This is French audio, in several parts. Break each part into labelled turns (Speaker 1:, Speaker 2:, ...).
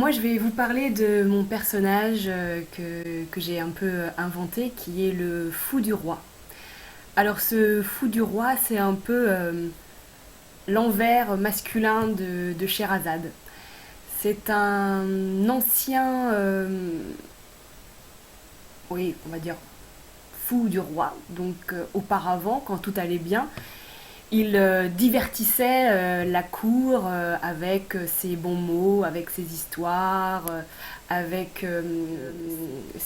Speaker 1: Moi, je vais vous parler de mon personnage que j'ai un peu inventé, qui est le fou du roi. Alors, ce fou du roi, c'est un peu l'envers masculin de Sherazade. C'est un ancien, oui, on va dire, fou du roi. Donc, auparavant, quand tout allait bien, il divertissait la cour avec ses bons mots, avec ses histoires, avec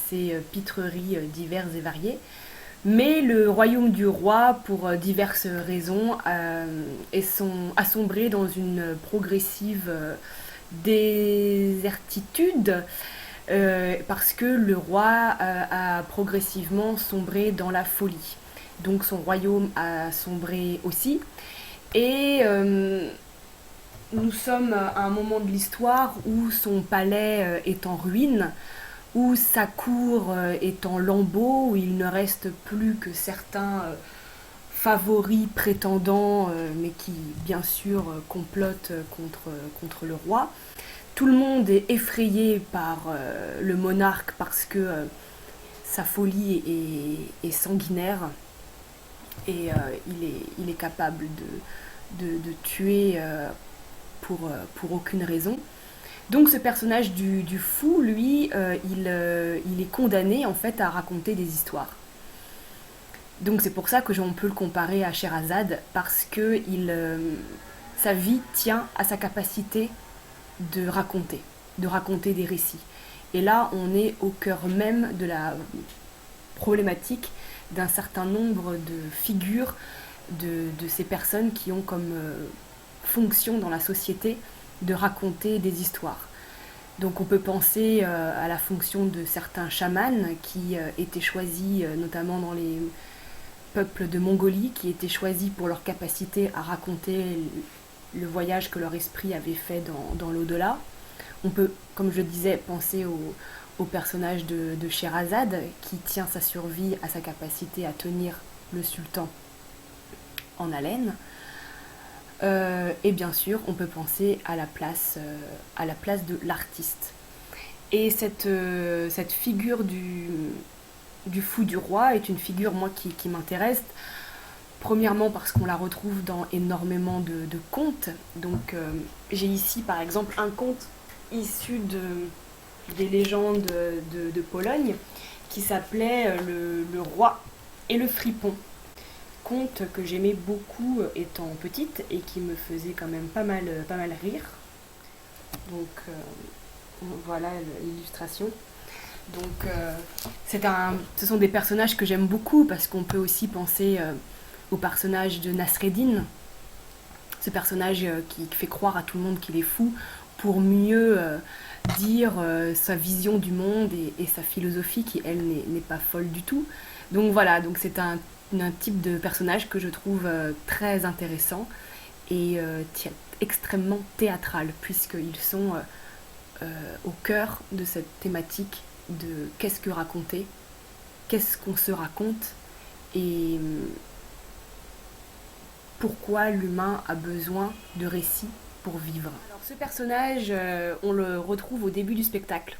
Speaker 1: ses pitreries diverses et variées. Mais le royaume du roi, pour diverses raisons, a sombré dans une progressive désertitude parce que le roi a progressivement sombré dans la folie. Donc son royaume a sombré aussi. Et nous sommes à un moment de l'histoire où son palais est en ruine, où sa cour est en lambeaux, où il ne reste plus que certains favoris prétendants, mais qui bien sûr complotent contre le roi. Tout le monde est effrayé par le monarque parce que sa folie est sanguinaire et il est capable de tuer pour aucune raison. Donc ce personnage du fou, lui, il est condamné en fait à raconter des histoires. Donc c'est pour ça que on peut le comparer à Sherazade, parce que sa vie tient à sa capacité de raconter des récits. Et là, on est au cœur même de la problématique d'un certain nombre de figures de ces personnes qui ont comme fonction dans la société de raconter des histoires. Donc on peut penser à la fonction de certains chamans qui étaient choisis notamment dans les peuples de Mongolie, qui étaient choisis pour leur capacité à raconter le voyage que leur esprit avait fait dans l'au-delà. On peut, comme je disais, penser au personnage de Sherazade qui tient sa survie à sa capacité à tenir le sultan en haleine. Et bien sûr, on peut penser à la place de l'artiste. Et cette figure du fou du roi est une figure, moi, qui m'intéresse. Premièrement parce qu'on la retrouve dans énormément de contes. Donc j'ai ici par exemple un conte issu des légendes de Pologne qui s'appelait le roi et le fripon. Conte que j'aimais beaucoup étant petite et qui me faisait quand même pas mal rire. Donc voilà l'illustration. Donc ce sont des personnages que j'aime beaucoup parce qu'on peut aussi penser au personnage de Nasreddin, ce personnage qui fait croire à tout le monde qu'il est fou pour mieux dire sa vision du monde et sa philosophie qui elle n'est pas folle du tout. Donc voilà, donc c'est un type de personnage que je trouve très intéressant et extrêmement théâtral puisqu'ils sont au cœur de cette thématique de qu'est-ce que raconter, qu'est-ce qu'on se raconte et pourquoi l'humain a besoin de récits pour vivre. Alors ce personnage, on le retrouve au début du spectacle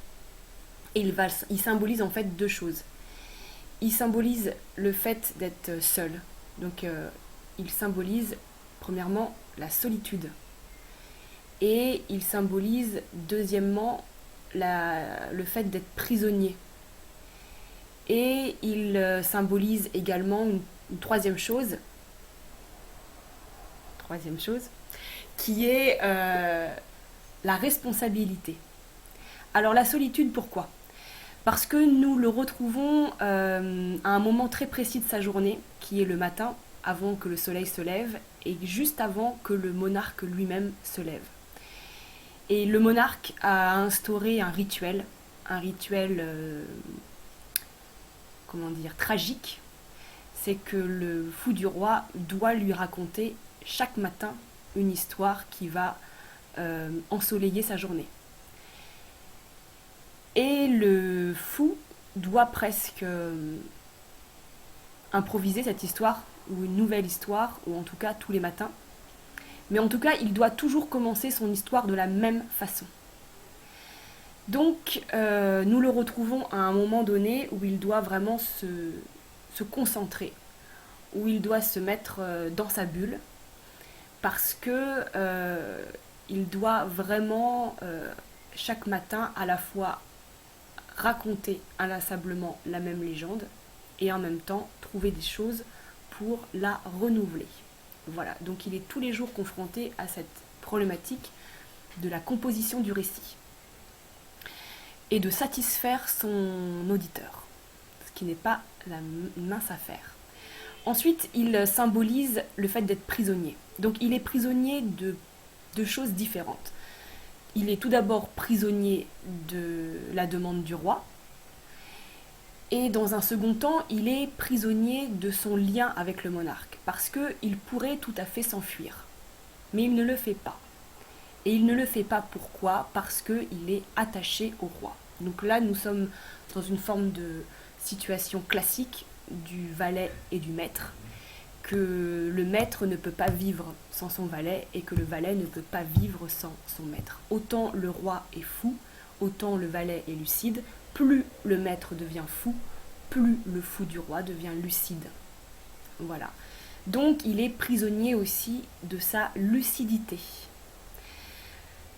Speaker 1: et il symbolise en fait deux choses. Il symbolise le fait d'être seul. Donc il symbolise premièrement la solitude. Et il symbolise deuxièmement le fait d'être prisonnier. Et il symbolise également une troisième chose, qui est la responsabilité. Alors la solitude, pourquoi ? Parce que nous le retrouvons à un moment très précis de sa journée, qui est le matin, avant que le soleil se lève, et juste avant que le monarque lui-même se lève. Et le monarque a instauré un rituel comment dire, tragique. C'est que le fou du roi doit lui raconter chaque matin une histoire qui va ensoleiller sa journée. Et le fou doit presque improviser cette histoire, ou une nouvelle histoire, ou en tout cas tous les matins. Mais en tout cas, il doit toujours commencer son histoire de la même façon. Donc, nous le retrouvons à un moment donné où il doit vraiment se concentrer, où il doit se mettre dans sa bulle, parce que il doit vraiment chaque matin à la fois raconter inlassablement la même légende et en même temps trouver des choses pour la renouveler. Voilà, donc il est tous les jours confronté à cette problématique de la composition du récit et de satisfaire son auditeur, ce qui n'est pas la mince affaire. Ensuite, il symbolise le fait d'être prisonnier. Donc il est prisonnier de choses différentes. Il est tout d'abord prisonnier de la demande du roi, et dans un second temps, il est prisonnier de son lien avec le monarque, parce qu'il pourrait tout à fait s'enfuir. Mais il ne le fait pas. Et il ne le fait pas pourquoi? Parce qu'il est attaché au roi. Donc là, nous sommes dans une forme de situation classique du valet et du maître, que le maître ne peut pas vivre sans son valet et que le valet ne peut pas vivre sans son maître. Autant le roi est fou, autant le valet est lucide. Plus le maître devient fou, plus le fou du roi devient lucide. Voilà. Donc il est prisonnier aussi de sa lucidité.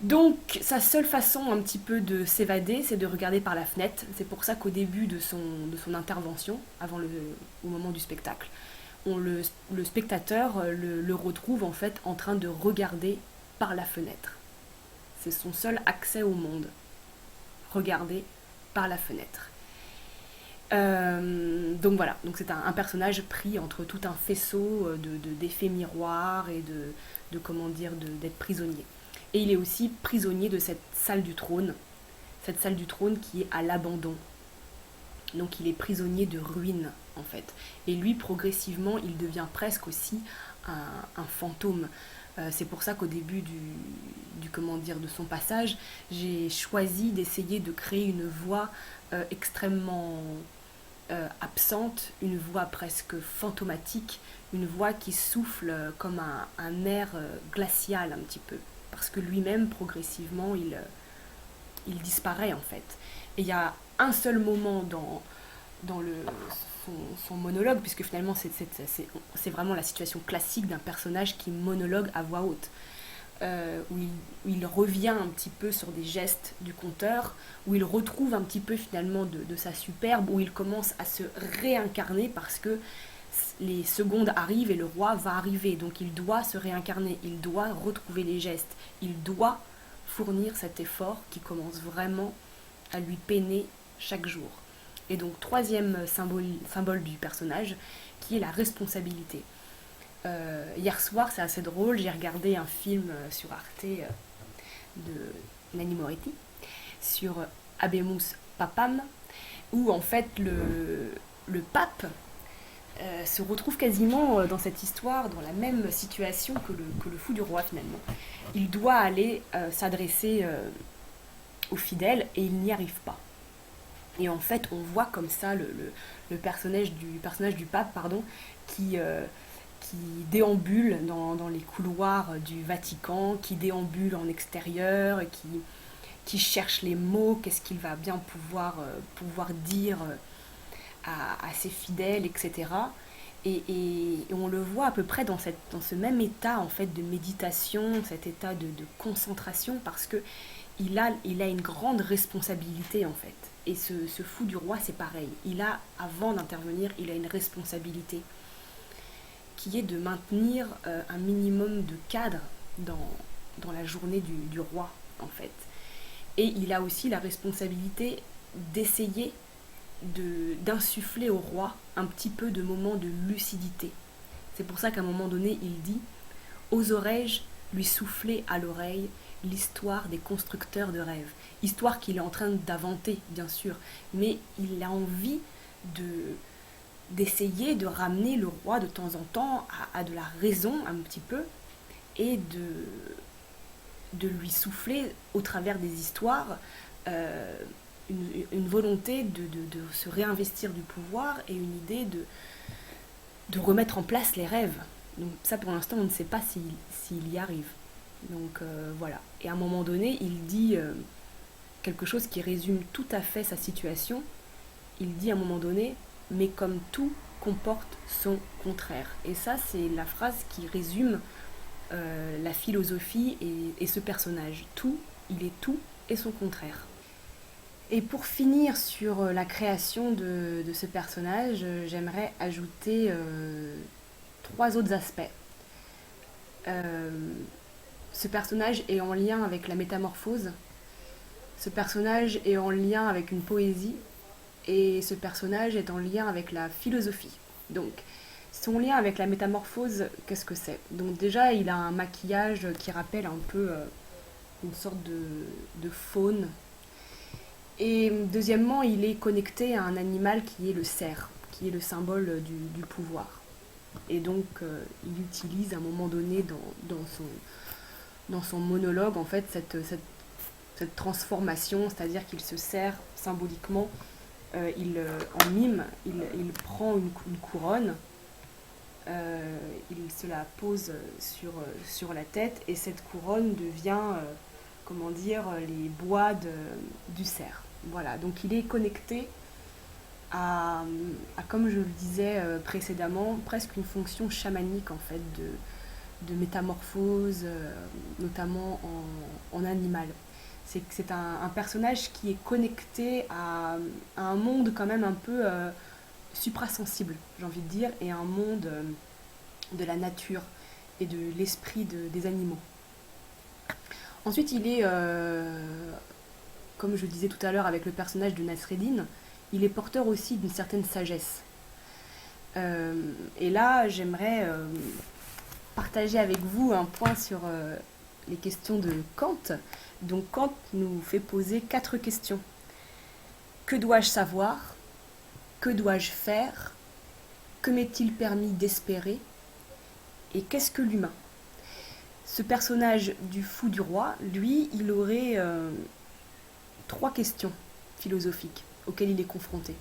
Speaker 1: Donc sa seule façon un petit peu de s'évader, c'est de regarder par la fenêtre. C'est pour ça qu'au début de son intervention, au moment du spectacle, le spectateur le retrouve en fait en train de regarder par la fenêtre. C'est son seul accès au monde. Regarder par la fenêtre. Donc voilà, donc c'est un personnage pris entre tout un faisceau d'effets miroirs et de comment dire, d'être prisonnier. Et il est aussi prisonnier de cette salle du trône qui est à l'abandon. Donc il est prisonnier de ruines en fait. Et lui, progressivement, il devient presque aussi un fantôme. C'est pour ça qu'au début comment dire, de son passage, j'ai choisi d'essayer de créer une voix extrêmement absente, une voix presque fantomatique, une voix qui souffle comme un air glacial un petit peu. Parce que lui-même, progressivement, il disparaît en fait. Et il y a un seul moment dans son monologue, puisque finalement c'est vraiment la situation classique d'un personnage qui monologue à voix haute, où il revient un petit peu sur des gestes du conteur, où il retrouve un petit peu finalement de sa superbe, où il commence à se réincarner parce que les secondes arrivent et le roi va arriver, donc il doit se réincarner, il doit retrouver les gestes, il doit fournir cet effort qui commence vraiment à lui peiner chaque jour. Et donc troisième symbole du personnage, qui est la responsabilité. Hier soir, c'est assez drôle, j'ai regardé un film sur Arte de Nanni Moretti, sur Habemus Papam, où en fait le pape se retrouve quasiment dans cette histoire, dans la même situation que le fou du roi finalement. Il doit aller s'adresser aux fidèles et il n'y arrive pas. Et en fait, on voit comme ça le personnage du pape, pardon, qui déambule dans les couloirs du Vatican, qui déambule en extérieur, qui cherche les mots, qu'est-ce qu'il va bien pouvoir dire à ses fidèles, etc. Et on le voit à peu près dans ce même état en fait de méditation, cet état de concentration, parce que il a une grande responsabilité en fait. Et ce fou du roi, c'est pareil. Avant d'intervenir, il a une responsabilité qui est de maintenir un minimum de cadre dans la journée du roi, en fait. Et il a aussi la responsabilité d'essayer d'insuffler au roi un petit peu de moments de lucidité. C'est pour ça qu'à un moment donné, il dit « Oserais-je lui souffler à l'oreille l'histoire des constructeurs de rêves ?» Histoire qu'il est en train d'inventer, bien sûr, mais il a envie d'essayer de ramener le roi de temps en temps à de la raison un petit peu et de lui souffler au travers des histoires une volonté de se réinvestir du pouvoir et une idée de remettre en place les rêves. Donc ça pour l'instant on ne sait pas s'il y arrive. Donc voilà. Et à un moment donné il dit quelque chose qui résume tout à fait sa situation. Il dit à un moment donné, mais comme tout comporte son contraire. Et ça, c'est la phrase qui résume la philosophie et ce personnage. Tout, il est tout et son contraire. Et pour finir sur la création de ce personnage, j'aimerais ajouter trois autres aspects. Euh, Ce personnage est en lien avec la métamorphose, ce personnage est en lien avec une poésie, et ce personnage est en lien avec la philosophie. Donc, son lien avec la métamorphose, qu'est-ce que c'est? Donc déjà, il a un maquillage qui rappelle un peu une sorte de faune. Et deuxièmement, il est connecté à un animal qui est le cerf, qui est le symbole du pouvoir. Et donc, il utilise à un moment donné dans son monologue, en fait, cette transformation, c'est-à-dire qu'il se sert symboliquement, en mime, il prend une couronne, il se la pose sur la tête, et cette couronne devient, comment dire, les bois du cerf. Voilà, donc il est connecté comme je le disais précédemment, presque une fonction chamanique en fait de métamorphose, notamment en animal. C'est un personnage qui est connecté à un monde quand même un peu suprasensible, j'ai envie de dire, et un monde de la nature et de l'esprit des animaux. Ensuite, il est, comme je disais tout à l'heure avec le personnage de Nasreddin, il est porteur aussi d'une certaine sagesse. Et là, j'aimerais partager avec vous un point sur les questions de Kant. Donc Kant nous fait poser 4 questions. Que dois-je savoir? Que dois-je faire? Que m'est-il permis d'espérer? Et qu'est-ce que l'humain? Ce personnage du fou du roi, lui, il aurait 3 questions philosophiques auxquelles il est confronté.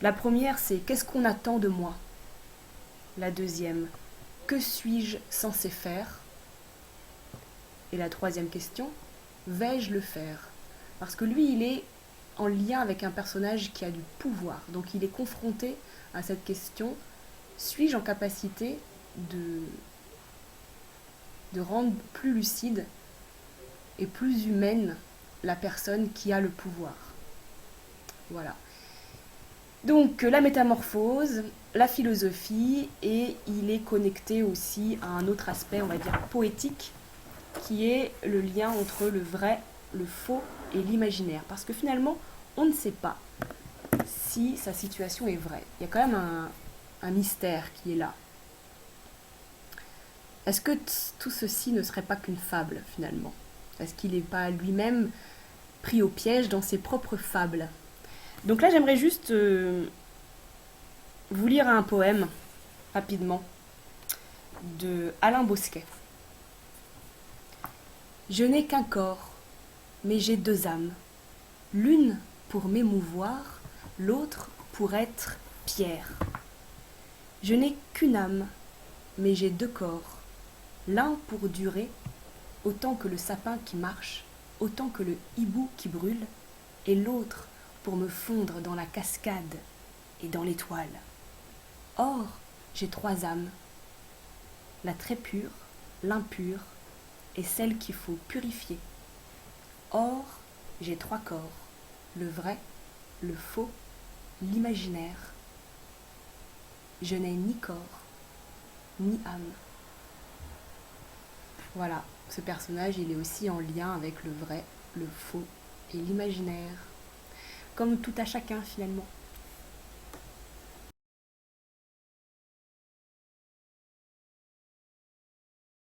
Speaker 1: La première, c'est qu'est-ce qu'on attend de moi? La deuxième, que suis-je censé faire? Et la troisième question, vais-je le faire? Parce que lui, il est en lien avec un personnage qui a du pouvoir. Donc il est confronté à cette question, suis-je en capacité de rendre plus lucide et plus humaine la personne qui a le pouvoir? Voilà. Donc la métamorphose, la philosophie, et il est connecté aussi à un autre aspect, on va dire poétique, qui est le lien entre le vrai, le faux et l'imaginaire. Parce que finalement, on ne sait pas si sa situation est vraie. Il y a quand même un mystère qui est là. Est-ce que tout ceci ne serait pas qu'une fable finalement? Est-ce qu'il n'est pas lui-même pris au piège dans ses propres fables? Donc là, j'aimerais juste vous lire un poème, rapidement, de Alain Bosquet. Je n'ai qu'un corps, mais j'ai 2 âmes. L'une pour m'émouvoir, l'autre pour être pierre. Je n'ai qu'une âme, mais j'ai 2 corps. L'un pour durer, autant que le sapin qui marche, autant que le hibou qui brûle, et l'autre pour me fondre dans la cascade et dans l'étoile. Or, j'ai 3 âmes, la très pure, l'impure et celle qu'il faut purifier. Or, j'ai 3 corps, le vrai, le faux, l'imaginaire. Je n'ai ni corps, ni âme. Voilà, ce personnage, il est aussi en lien avec le vrai, le faux et l'imaginaire. Comme tout à chacun finalement.